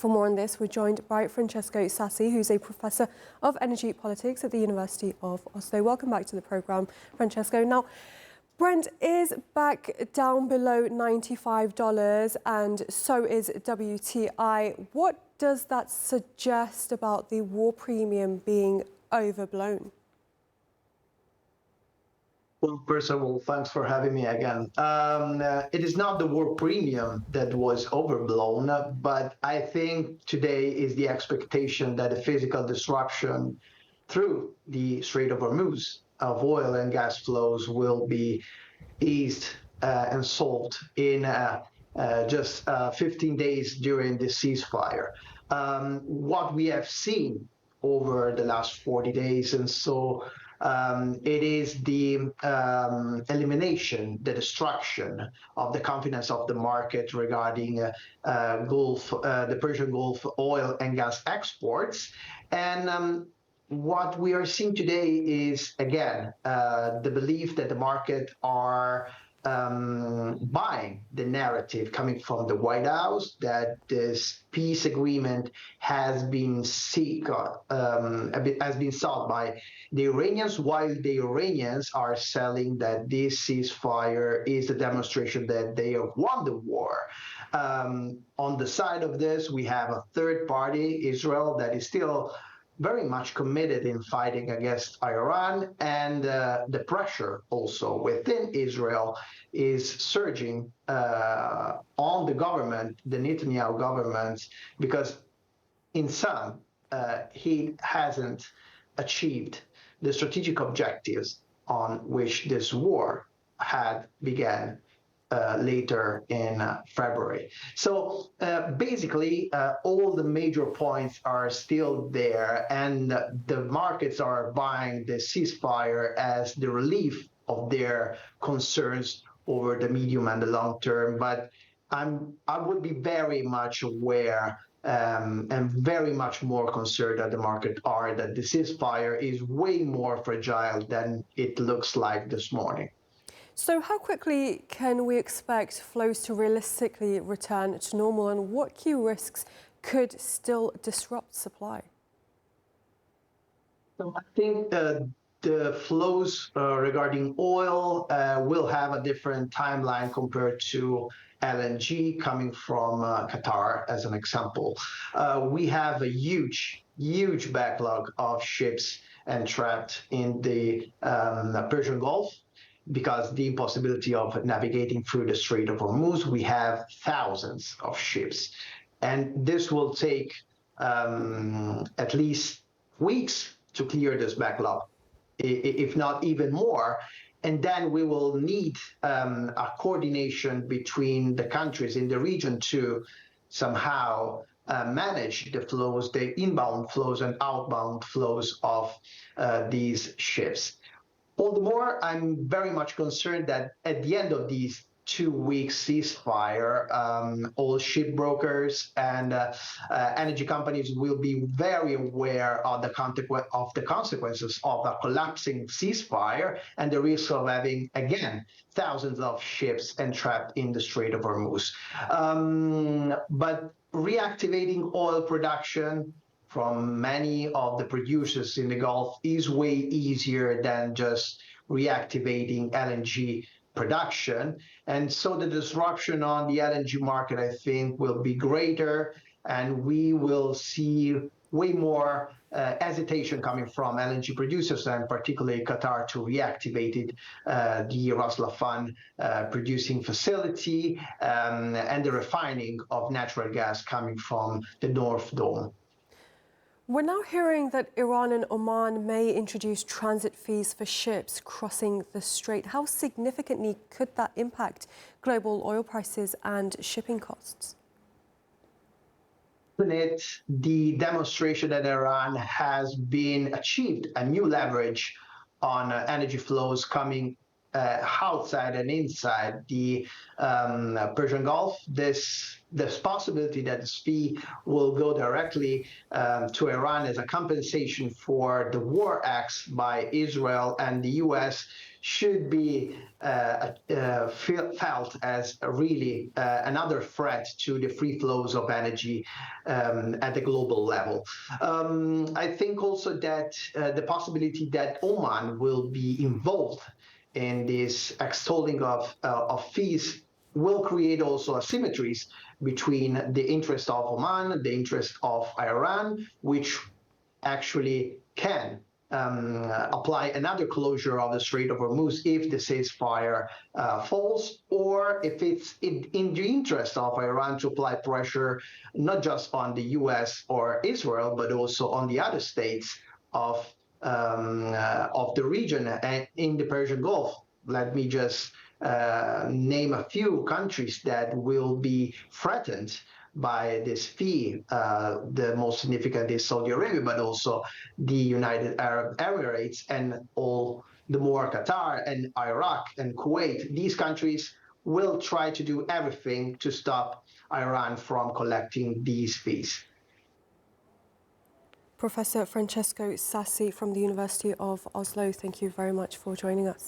For more on this, we're joined by Francesco Sassi, who's a professor of energy politics at the University of Oslo. Welcome back to the programme, Francesco. Now, Brent is back down below $95 and so is WTI. What does that suggest about the war premium being overblown? Well, first of all, thanks for having me again. It is not the war premium that was overblown, but I think today is the expectation that a physical disruption through the Strait of Hormuz of oil and gas flows will be eased and solved in just 15 days during the ceasefire. What we have seen over the last 40 days and so it is the elimination, the destruction of the confidence of the market regarding the Persian Gulf oil and gas exports. And what we are seeing today is, again, the belief that the market are buying the narrative coming from the White House that this peace agreement has been sought by the Iranians, while the Iranians are selling that this ceasefire is a demonstration that they have won the war. On the side of this, we have a third party, Israel, that is still very much committed in fighting against Iran, and the pressure also within Israel is surging on the government, the Netanyahu government, because in sum, he hasn't achieved the strategic objectives on which this war had began later in February. So basically, all the major points are still there, and the markets are buying the ceasefire as the relief of their concerns over the medium and the long term. But I would be very much aware and very much more concerned that the market are that the ceasefire is way more fragile than it looks like this morning. So how quickly can we expect flows to realistically return to normal, and what key risks could still disrupt supply? So I think the flows regarding oil will have a different timeline compared to LNG coming from Qatar, as an example. We have a huge backlog of ships entrapped in the Persian Gulf. Because the impossibility of navigating through the Strait of Hormuz, we have thousands of ships. And this will take at least weeks to clear this backlog, if not even more. And then we will need a coordination between the countries in the region to somehow manage the flows, the inbound flows and outbound flows of these ships. All the more, I'm very much concerned that at the end of these 2 weeks ceasefire, all ship brokers and energy companies will be very aware of the consequences of a collapsing ceasefire and the risk of having, again, thousands of ships entrapped in the Strait of Hormuz. But reactivating oil production from many of the producers in the Gulf is way easier than just reactivating LNG production. And so the disruption on the LNG market, I think, will be greater, and we will see way more hesitation coming from LNG producers, and particularly Qatar, to reactivate the Ras Laffan producing facility and the refining of natural gas coming from the North Dome. We're now hearing that Iran and Oman may introduce transit fees for ships crossing the strait. How significantly could that impact global oil prices and shipping costs? The demonstration that Iran has been achieved a new leverage on energy flows coming outside and inside the Persian Gulf. This possibility that this fee will go directly to Iran as a compensation for the war acts by Israel and the U.S. should be felt as really another threat to the free flows of energy at the global level. I think also that the possibility that Oman will be involved in this extolling of fees will create also asymmetries between the interest of Oman, the interest of Iran, which actually can apply another closure of the Strait of Hormuz if the ceasefire falls, or if it's in the interest of Iran to apply pressure not just on the US or Israel, but also on the other states of the region and in the Persian Gulf. Let me just name a few countries that will be threatened by this fee. The most significant is Saudi Arabia, but also the United Arab Emirates and all the more Qatar and Iraq and Kuwait. These countries will try to do everything to stop Iran from collecting these fees. Professor Francesco Sassi from the University of Oslo, thank you very much for joining us.